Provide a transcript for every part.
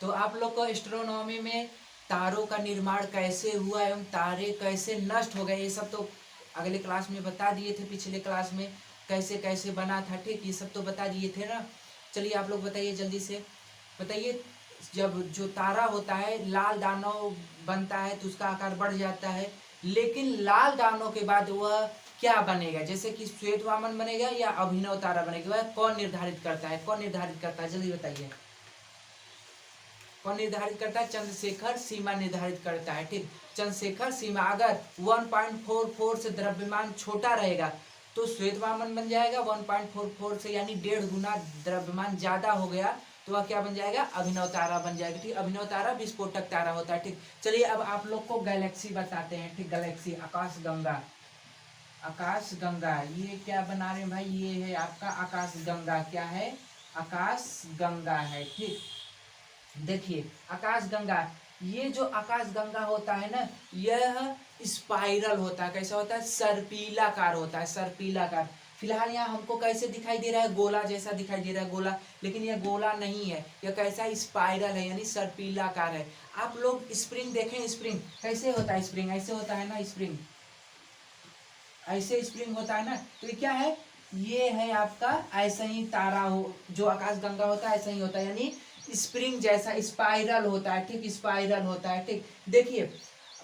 तो आप लोग को एस्ट्रोनॉमी में तारों का निर्माण कैसे हुआ एवं तारे कैसे नष्ट हो गए ये सब तो अगले क्लास में बता दिए थे, पिछले क्लास में कैसे कैसे बना था, ठीक, ये सब तो बता दिए थे ना। चलिए आप लोग बताइए जल्दी से बताइए, जब जो तारा होता है लाल दानव बनता है तो उसका आकार बढ़ जाता है, लेकिन लाल दानव के बाद वह क्या बनेगा, जैसे कि श्वेत वामन बनेगा या अभिनव तारा बनेगा, वह कौन निर्धारित करता है, कौन निर्धारित करता है, जल्दी बताइए कौन निर्धारित करता है? चंद्रशेखर सीमा निर्धारित करता है, ठीक। चंद्रशेखर सीमा अगर 1.44 से द्रव्यमान छोटा रहेगा तो श्वेत वामन बन जाएगा, 1.44 से यानी 1.5 गुना द्रव्यमान ज्यादा हो गया तो वह क्या बन जाएगा? अभिनव तारा बन जाएगा, ठीक। अभिनव तारा विस्फोटक तारा होता है, ठीक। चलिए अब आप लोग को गैलेक्सी बताते हैं, ठीक। गैलेक्सी आकाश गंगा, आकाश गंगा ये क्या बना रहे हैं भाई? ये है आपका आकाश गंगा, क्या है? आकाश गंगा है, ठीक। देखिए आकाश गंगा, ये जो आकाश गंगा होता है ना, यह स्पाइरल होता है। कैसा होता है? सर्पीलाकार होता है, सर्पीलाकार। फिलहाल यहाँ हमको कैसे दिखाई दे रहा है? गोला जैसा दिखाई दे रहा है, गोला, लेकिन यह गोला नहीं है, यह कैसा? स्पाइरल है, यानी सर्पीलाकार है। आप लोग स्प्रिंग देखें, स्प्रिंग कैसे होता है? स्प्रिंग ऐसे होता है ना, स्प्रिंग ऐसे स्प्रिंग होता है ना, तो ये क्या है? ये है आपका ऐसा ही तारा हो, जो आकाश गंगा होता है ऐसा ही होता है, यानी स्प्रिंग जैसा स्पाइरल होता है, ठीक। स्पाइरल होता है, ठीक। देखिए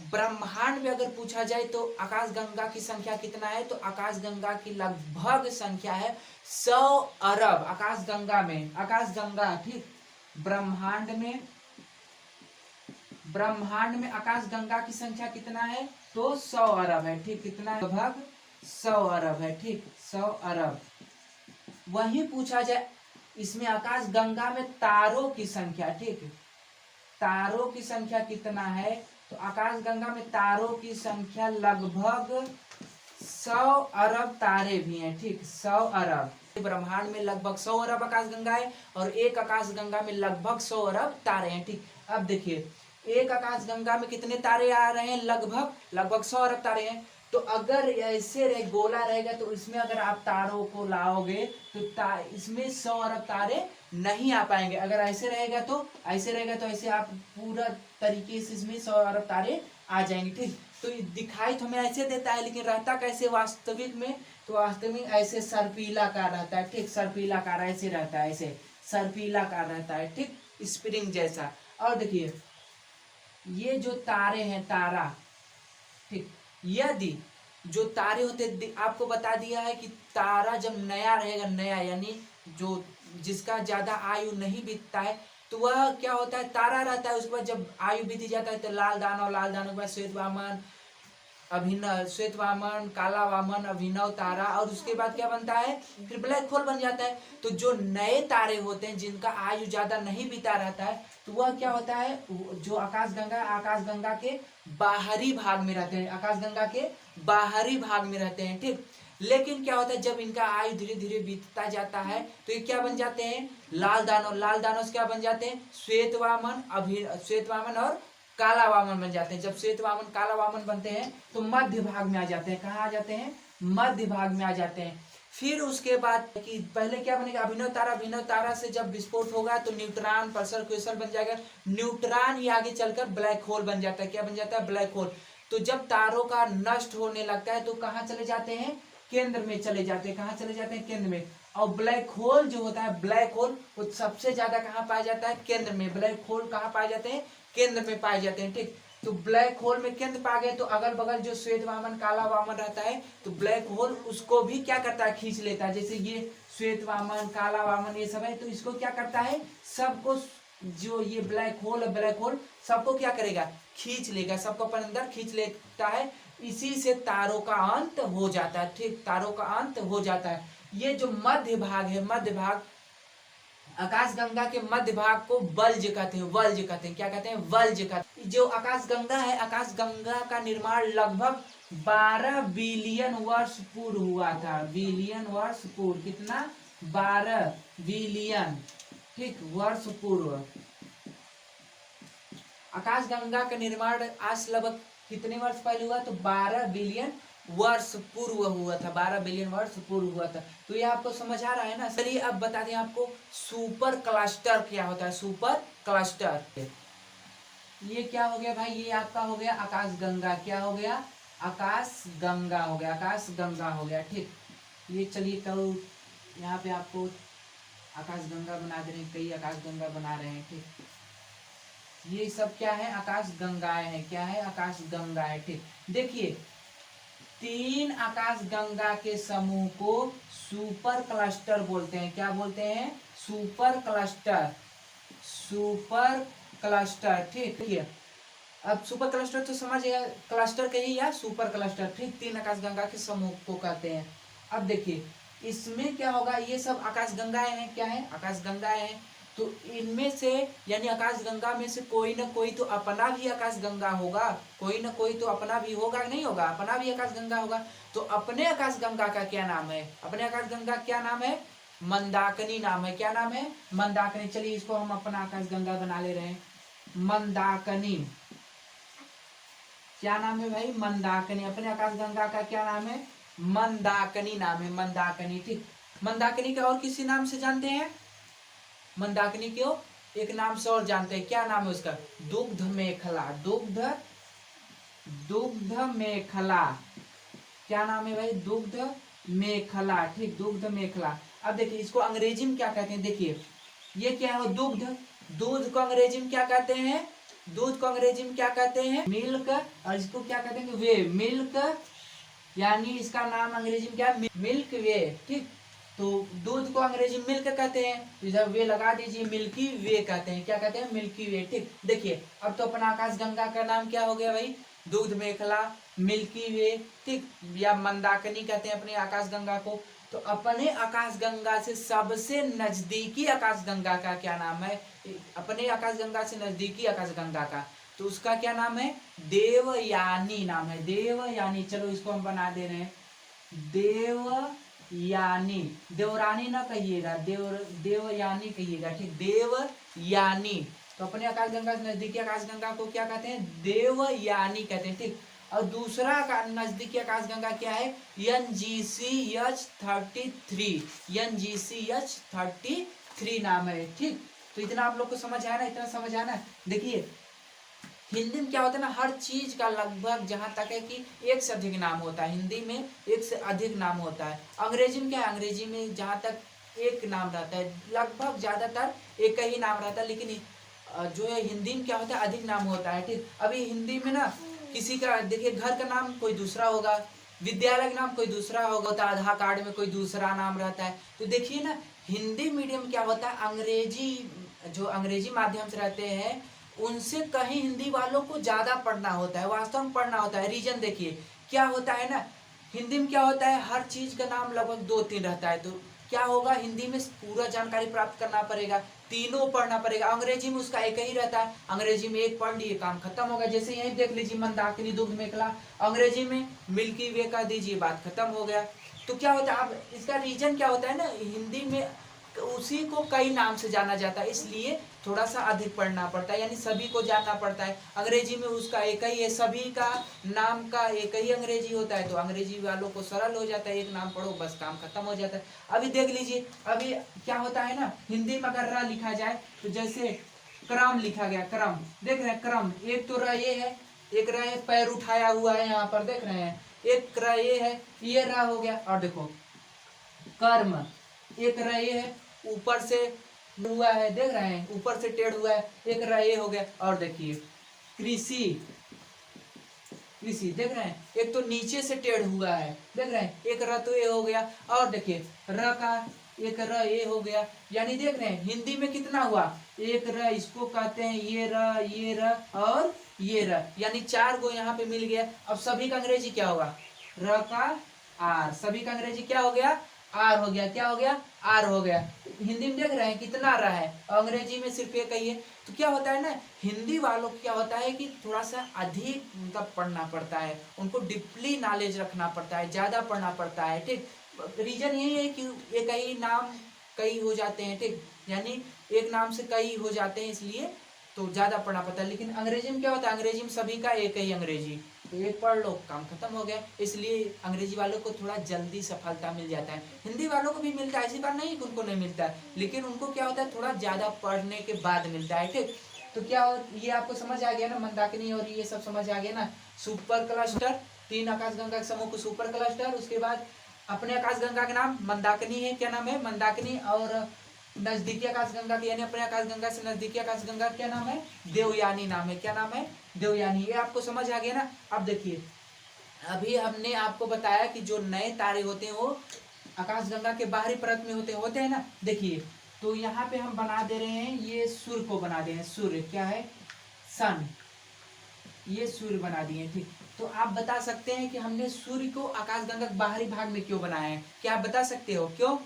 ब्रह्मांड में अगर पूछा जाए तो आकाश गंगा की संख्या कितना है, तो आकाश गंगा की लगभग संख्या है 100 अरब। आकाश गंगा में, आकाश गंगा, ठीक। ब्रह्मांड में, ब्रह्मांड में आकाश गंगा की संख्या कितना है? तो 100 अरब है, ठीक। कितना है? लगभग 100 अरब है, ठीक। 100 अरब। वही पूछा जाए इसमें आकाश गंगा में तारों की संख्या, ठीक। तारों की संख्या कितना है, तो आकाश गंगा में तारों की संख्या लगभग 100 अरब तारे भी हैं, ठीक। 100 अरब। ब्रह्मांड में लगभग 100 अरब आकाश गंगा है और एक आकाश गंगा में लगभग 100 अरब तारे हैं, ठीक। अब देखिए एक आकाश गंगा में कितने तारे आ रहे हैं? लगभग लगभग 100 अरब तारे हैं। तो अगर ऐसे गोला रहेगा तो इसमें अगर आप तारों को लाओगे तो इसमें 100 अरब तारे नहीं आ पाएंगे। अगर ऐसे रहेगा तो ऐसे आप पूरा तरीके से इसमें 100 अरब तारे आ जाएंगे, ठीक। तो दिखाई तो हमें ऐसे देता है, लेकिन रहता कैसे वास्तविक में? तो वास्तविक में ऐसे सर्पीलाकार रहता है, ठीक। सर्पीलाकार ऐसे रहता है, ऐसे सर्पीलाकार रहता है, ठीक, स्प्रिंग जैसा। और देखिए ये जो तारे हैं, तारा, ठीक, यदि जो तारे होते, आपको बता दिया है कि तारा जब नया रहेगा, नया यानी जो जिसका ज्यादा आयु नहीं बीतता है, तो वह क्या होता है? तारा रहता है। उसके बाद जब आयु बीती जाता है तो लाल दानव, लाल दानव के बाद श्वेत वामन, अभिनव, श्वेत वामन, काला वामन, अभिनव तारा, और उसके बाद क्या बनता है? फिर ब्लैक होल बन जाता है। तो जो नए तारे होते हैं जिनका आयु ज्यादा नहीं बीता रहता है, तो वह क्या होता है? जो आकाश गंगा के बाहरी भाग में रहते हैं, आकाश गंगा के बाहरी भाग में रहते हैं, ठीक। लेकिन क्या होता है जब इनका आयु धीरे धीरे बीतता जाता है तो ये क्या बन जाते हैं? लाल दानव, लाल दानव से क्या बन जाते हैं? श्वेत वामन और काला वामन बन जाते हैं। जब श्वेत वामन, काला वामन बनते हैं तो मध्य भाग में आ जाते हैं। कहाँ आ जाते हैं? मध्य भाग में आ जाते हैं। फिर उसके बाद कि पहले क्या बनेगा? अभिनव तारा। अभिनव तारा से जब विस्फोट होगा तो न्यूट्रॉन, पल्सर, क्वेसर बन जाएगा। न्यूट्रॉन ही आगे चलकर ब्लैक होल बन जाता है। क्या बन जाता है? Black hole. तो जब तारों का नष्ट होने लगता है तो कहाँ चले जाते हैं? केंद्र में चले जाते हैं। कहाँ चले जाते हैं? केंद्र में। और ब्लैक होल जो होता है, ब्लैक होल, वो सबसे ज्यादा कहाँ पाया जाता है? केंद्र में। ब्लैक होल कहाँ पाए जाते हैं? केंद्र में पाए जाते हैं, ठीक। तो ब्लैक होल में केंद्र पा गए तो अगल बगल जो श्वेत वामन, काला वामन रहता है तो ब्लैक होल उसको भी क्या करता है? खींच लेता है। जैसे ये श्वेत वामन, काला वामन ये सब है, तो इसको क्या करता है? सबको, जो ये ब्लैक होल है, ब्लैक होल सबको क्या करेगा? खींच लेगा, सबको अपने अंदर खींच लेता है। इसी से तारों का अंत हो जाता है, ठीक। तारों का अंत हो जाता है। ये जो मध्य भाग है, मध्य भाग, आकाश गंगा के मध्य भाग को वल्ज कहते हैं। वल्ज कहते हैं। क्या कहते हैं? वल्ज कहते हैं। जो आकाश गंगा है, आकाश गंगा का निर्माण लगभग 12 बिलियन वर्ष पूर्व हुआ था। बिलियन वर्ष पूर्व। कितना? 12 बिलियन, ठीक, वर्ष पूर्व। आकाश गंगा का निर्माण आज लगभग कितने वर्ष पहले हुआ? तो 12 बिलियन वर्ष पूर्व हुआ था, 12 बिलियन वर्ष पूर्व हुआ था। तो ये आपको समझ आ रहा है ना। चलिए अब बता दें आपको सुपर क्लस्टर क्या होता है। सुपर क्लस्टर ये क्या हो गया भाई, ये आपका हो गया आकाश गंगा। क्या हो गया, आकाश गंगा हो गया, आकाश गंगा हो गया। ठीक, ये चलिए कल यहाँ पे आपको आकाश गंगा बना दे रहे हैं, कई आकाश गंगा बना रहे हैं। ठीक, ये सब क्या है, आकाश गंगाएं हैं। क्या है, आकाश गंगाएं। ठीक, देखिए 3 आकाश गंगा के समूह को सुपर क्लस्टर बोलते हैं। क्या बोलते हैं, सुपर क्लस्टर। सुपर क्लस्टर, ठीक है। अब सुपर क्लस्टर तो समझ गया, क्लस्टर कहिए या सुपर क्लस्टर। ठीक, 3 आकाश गंगा के समूह को कहते हैं। अब देखिए इसमें क्या होगा, ये सब आकाश गंगाएं हैं। क्या है, आकाश गंगाएं हैं। तो इनमें से यानी आकाश गंगा में से कोई ना कोई तो अपना भी आकाश गंगा होगा, कोई ना कोई तो अपना भी होगा, नहीं होगा, अपना भी आकाश गंगा होगा। तो अपने आकाश गंगा का क्या नाम है, अपने आकाश गंगा क्या नाम है, मंदाकिनी नाम है। क्या नाम है, मंदाकिनी। चलिए इसको हम अपना आकाश गंगा बना ले रहे हैं, मंदाकिनी। क्या नाम है भाई, मंदाकिनी। अपने आकाश गंगा का क्या नाम है, मंदाकिनी नाम है, मंदाकिनी। ठीक, मंदाकिनी का और किसी नाम से जानते हैं, मंदाकिनी को एक नाम से और जानते हैं। क्या नाम है उसका, दुग्ध मेखला। दुग्ध मेखला। क्या नाम है भाई, दुग्ध मेखला। ठीक, दुग्ध मेखला। अब देखिए इसको अंग्रेजी में क्या कहते हैं, देखिए ये क्या है, दुग्ध। दूध को अंग्रेजी में क्या कहते हैं, दूध को अंग्रेजी में क्या कहते हैं, मिल्क। और इसको क्या कहते हैं, वे, मिल्क। यानी इसका नाम अंग्रेजी में क्या है, मिल्क वे। ठीक, तो दूध को अंग्रेजी में मिल्क कहते हैं, तो इधर वे लगा दीजिए, मिल्की वे कहते हैं। क्या कहते हैं, मिल्की वे। ठीक, देखिए अब तो अपना आकाश गंगा का नाम क्या हो गया भाई, दुग्ध मेखला, मिल्की वे। ठीक, या मंदाकिनी कहते हैं अपने आकाश गंगा को। तो अपने आकाश गंगा से सबसे नजदीकी आकाश गंगा का क्या नाम है, अपने आकाश गंगा से नजदीकी आकाश गंगा का, तो उसका क्या नाम है, देवयानी नाम है, देवयानी। चलो इसको हम बना दे रहे हैं, देवयानी। देवरानी ना कहिएगा, देवयानी कहिएगा। ठीक, देवयानी। तो अपने आकाश गंगा से नजदीकी आकाश गंगा को क्या कहते हैं, देवयानी कहते हैं। ठीक, और दूसरा नजदीकी आकाश गंगा क्या है, NGCH33, NGCH33 नाम है। ठीक, तो इतना आप लोग को समझ आया ना, इतना समझ आया ना। देखिए हिंदी में क्या होता है ना, हर चीज का लगभग जहां तक है कि एक से अधिक नाम होता है, हिंदी में एक से अधिक नाम होता है। अंग्रेजी में क्या है, अंग्रेजी में जहां तक एक नाम रहता है, लगभग ज्यादातर एक ही नाम रहता है, लेकिन जो है हिंदी में क्या होता है, अधिक नाम होता है। ठीक, अभी हिंदी में ना किसी का देखिए घर का नाम कोई दूसरा होगा, विद्यालय का नाम कोई दूसरा होगा, आधार कार्ड में कोई दूसरा नाम रहता है। तो देखिए ना हिंदी मीडियम क्या होता है, अंग्रेजी जो अंग्रेजी माध्यम से रहते हैं उनसे कहीं हिंदी वालों को ज्यादा पढ़ना होता है, वास्तव में पढ़ना होता है। रीजन देखिए क्या होता है ना, हिंदी में क्या होता है, हर चीज का नाम लगभग 2-3 रहता है। तो क्या होगा, हिंदी में पूरा जानकारी प्राप्त करना पड़ेगा, तीनों पढ़ना पड़ेगा। अंग्रेजी में उसका एक ही रहता है, अंग्रेजी में एक पढ़ लिए काम खत्म हो गया। जैसे यही देख लीजिए मंदाकिनी, दुग्ध मेखला, अंग्रेजी में मिल्की वे का दीजिए, बात खत्म हो गया। तो क्या होता है, अब इसका रीजन क्या होता है ना, हिंदी में उसी को कई नाम से जाना जाता है, इसलिए थोड़ा सा अधिक पढ़ना पड़ता है, यानी सभी को जानना पड़ता है। अंग्रेजी में उसका एक ही है, सभी का नाम का एक ही अंग्रेजी होता है, तो अंग्रेजी वालों को सरल हो जाता है, एक नाम पढ़ो बस काम खत्म हो जाता है। अभी देख लीजिए, अभी क्या होता है ना, हिंदी में अगर र लिखा जाए तो जैसे क्रम लिखा गया, क्रम देख रहे हैं, क्रम एक तो र ये है, एक र पैर उठाया हुआ है यहाँ पर देख रहे हैं, एक र ये है, ये र हो गया। और देखो कर्म, एक र ये है, ऊपर से हुआ है, देख रहे हैं ऊपर से टेढ़ हुआ है, एक र ये हो गया। और देखिए कृषि, कृषि देख रहे हैं, एक तो नीचे से टेढ़ हुआ है, देख रहे हैं, एक र तो ये हो गया। और देखिए र का एक र ये हो गया, यानी देख रहे हैं हिंदी में कितना हुआ, एक र, इसको कहते हैं ये र, ये र और ये र, यानी 4 गो यहाँ पे मिल गया। अब सभी का अंग्रेजी क्या होगा, र का आर, सभी का अंग्रेजी क्या हो गया, आर हो गया। क्या हो गया, आर हो गया। हिंदी में देख रहे हैं कितना रहा है, अंग्रेजी में सिर्फ एक ही है। तो क्या होता है ना, हिंदी वालों को क्या होता है कि थोड़ा सा अधिक मतलब पढ़ना पड़ता है, उनको डीपली नॉलेज रखना पड़ता है, ज्यादा पढ़ना पड़ता है। ठीक, रीजन यही है कि एक ही नाम कई हो जाते हैं। ठीक, यानी एक नाम से कई हो जाते हैं, इसलिए तो ज्यादा पढ़ना पड़ता है। लेकिन अंग्रेजी में क्या होता है, अंग्रेजी में सभी का एक ही अंग्रेजी, तो एक पढ़ लो काम खत्म हो गया। इसलिए अंग्रेजी वालों को थोड़ा जल्दी सफलता मिल जाता है। हिंदी वालों को भी मिलता है, ऐसी बात नहीं कि उनको नहीं मिलता है, लेकिन उनको क्या होता है थोड़ा ज्यादा पढ़ने के बाद मिलता है। ठीक, तो क्या ये आपको समझ आ गया ना, मंदाकिनी और ये सब समझ आ गया ना। सुपर क्लस्टर, 3 आकाशगंगा के समूह को सुपर क्लस्टर। उसके बाद अपने आकाशगंगा के नाम मंदाकिनी है, क्या नाम है, मंदाकिनी। और नजदीकी आकाशगंगा की यानी अपने आकाशगंगा से नजदीकी आकाशगंगा क्या नाम है, देवयानी नाम है। क्या नाम है, देवयानी। ये आपको समझ आ गया ना। अब देखिए, अभी हमने आपको बताया कि जो नए तारे होते हैं वो आकाशगंगा के बाहरी परत में होते हैं ना। देखिए, तो यहाँ पे हम बना दे रहे हैं, ये सूर्य को बना दे रहे हैं। सूर्य क्या है, सन, ये सूर्य बना दिए। ठीक, तो आप बता सकते हैं कि हमने सूर्य को आकाशगंगा के बाहरी भाग में क्यों बनाया है, क्या आप बता सकते हो क्यों?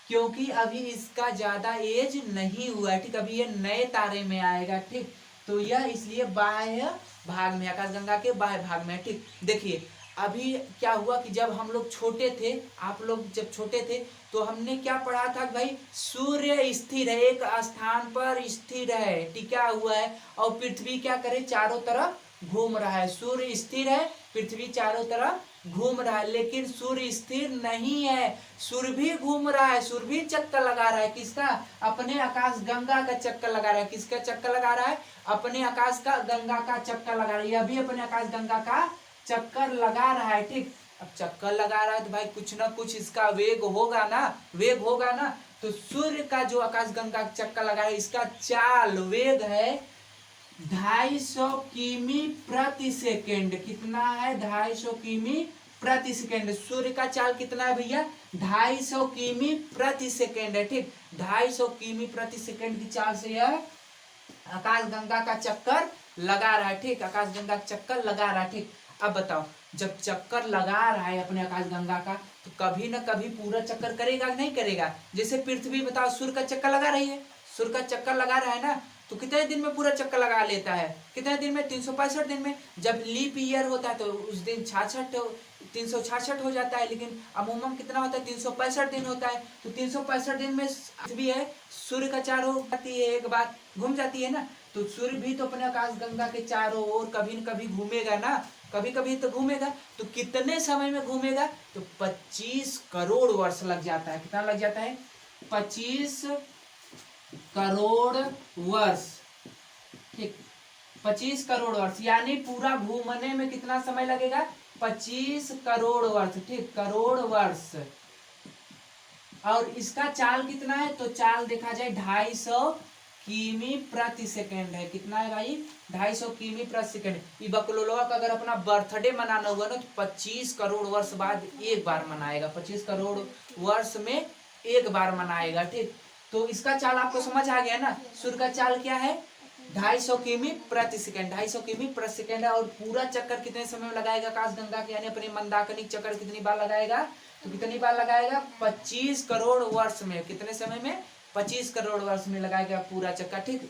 क्योंकि अभी इसका ज्यादा एज नहीं हुआ है। ठीक, अभी ये नए तारे में आएगा। ठीक, तो यह इसलिए बाह्य भाग में, आकाशगंगा के बाह्य भाग में। ठीक, देखिए अभी क्या हुआ कि जब हम लोग छोटे थे, आप लोग जब छोटे थे तो हमने क्या पढ़ा था भाई, सूर्य स्थिर है, एक स्थान पर स्थिर है, टिका हुआ है, और पृथ्वी क्या करे, चारों तरफ घूम रहा है। सूर्य स्थिर है, पृथ्वी चारों तरफ घूम रहा है। लेकिन सूर्य स्थिर नहीं है, सूर्य भी घूम रहा है, सूर्य भी चक्कर लगा रहा है। किसका, अपने आकाश गंगा का चक्कर लगा रहा है। किसका चक्कर लगा रहा है, अपने आकाश का गंगा का चक्कर लगा रहा है। यह भी अपने आकाश गंगा का चक्कर लगा रहा है। ठीक, अब चक्कर लगा रहा है तो भाई कुछ ना कुछ इसका वेग होगा ना, वेग होगा ना। तो सूर्य का जो आकाश गंगा चक्कर लगा है, इसका चाल वेग है 250 किमी प्रति सेकेंड। कितना है, 250 किमी प्रति सेकेंड। सूर्य का चाल कितना है भैया, 250 किमी प्रति सेकेंड है। ठीक, 250 किमी प्रति सेकेंड की चाल से यह आकाश गंगा का चक्कर लगा रहा है। ठीक, आकाश गंगा का चक्कर लगा रहा है। ठीक, अब बताओ, जब चक्कर लगा रहा है अपने आकाश गंगा का, तो कभी ना कभी पूरा चक्कर करेगा नहीं करेगा। जैसे पृथ्वी बताओ सूर्य का चक्कर लगा रही है, सूर्य का चक्कर लगा रहा है ना, तो कितने दिन में पूरा चक्कर लगा लेता है, कितने दिन में, 365 दिन में। जब लीप ईयर होता है तो उस दिन 366 हो जाता है, लेकिन अमूमन कितना होता है, 365 दिन होता है। तो 365 दिन में पृथ्वी है, सूर्य का चारों जाती है, एक बार घूम जाती है ना। तो सूर्य भी तो अपने आकाश गंगा के चारों ओर कभी न कभी घूमेगा ना, कभी कभी तो घूमेगा। तो कितने समय में घूमेगा, तो 25 करोड़ वर्ष लग जाता है। कितना लग जाता है, 25 करोड़ वर्ष। ठीक, 25 करोड़ वर्ष, यानी पूरा घूमने में कितना समय लगेगा, 25 करोड़ वर्ष। ठीक, करोड़ वर्ष। और इसका चाल कितना है, तो चाल देखा जाए 250 किमी प्रति सेकेंड है। कितना है भाई, 250 किमी प्रति सेकेंड। ये बकलोलवा का अगर अपना बर्थडे मनाना हुआ ना, तो 25 करोड़ वर्ष बाद एक बार मनाएगा, 25 करोड़ वर्ष में एक बार मनाएगा। ठीक, तो इसका चाल आपको समझ आ गया ना। सूर्य का चाल क्या है, 250 किमी प्रति सेकेंड, 250 किमी प्रति सेकेंड है। और पूरा चक्कर कितने समय में लगाएगा आकाशगंगा के, यानी अपने मंदाकिनी चक्कर कितनी बार लगाएगा, तो कितनी बार लगाएगा, 25 करोड़ वर्ष में। कितने समय में, 25 करोड़ वर्ष में लगाएगा पूरा चक्कर। ठीक,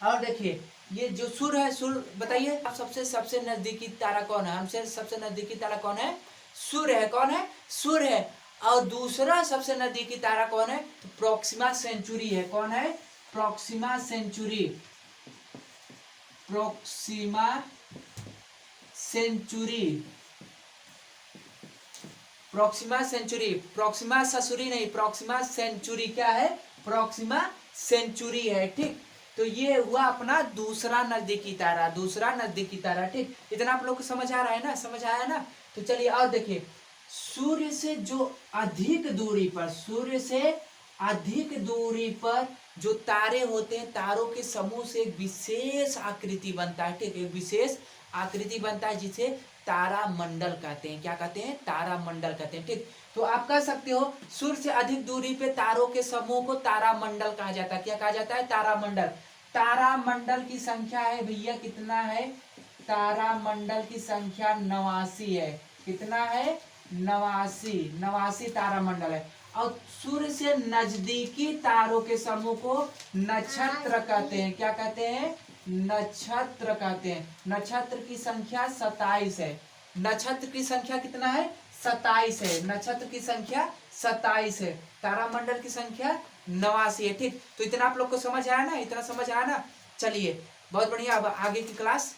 और देखिए ये जो सूर्य है, सूर्य बताइए आप सबसे नजदीकी तारा कौन है, हमसे सबसे नजदीकी तारा कौन है, सूर्य है। कौन है, सूर्य है। और दूसरा सबसे नजदीकी तारा कौन है, तो प्रोक्सिमा सेंचुरी है। कौन है, Proxima Centauri, Proxima Centauri, Proxima Centauri, Proxima ससुरी नहीं, प्रोक्सिमा सेंचुरी क्या है, प्रोक्सिमा सेंचुरी है। ठीक, तो ये हुआ अपना दूसरा नजदीकी तारा, दूसरा नजदीकी तारा। ठीक, इतना आप लोग को समझ आ रहा है ना, समझ आया ना। तो चलिए और देखिए, सूर्य से जो अधिक दूरी पर, सूर्य से अधिक दूरी पर जो तारे होते हैं, तारों के समूह से एक विशेष आकृति बनता है। ठीक, एक विशेष आकृति बनता है जिसे तारा मंडल कहते हैं। क्या कहते हैं, तारा मंडल कहते हैं। ठीक, तो आप कह सकते हो सूर्य से अधिक दूरी पे तारों के समूह को तारा मंडल कहा जाता है। क्या कहा जाता है, तारा मंडल। तारा मंडल की संख्या है भैया, कितना है, तारा मंडल की संख्या 89 है। कितना है, 89 तारा मंडल है। और सूर्य से नजदीकी तारों के समूह को नक्षत्र कहते हैं। क्या कहते हैं, नक्षत्र कहते हैं। नक्षत्र की संख्या 27 है। नक्षत्र की संख्या कितना है, 27 है। नक्षत्र की संख्या 27 है। तारामंडल की संख्या 89 है। ठीक, तो इतना आप लोग को समझ आया ना, इतना समझ आया ना। चलिए बहुत बढ़िया, अब आगे की क्लास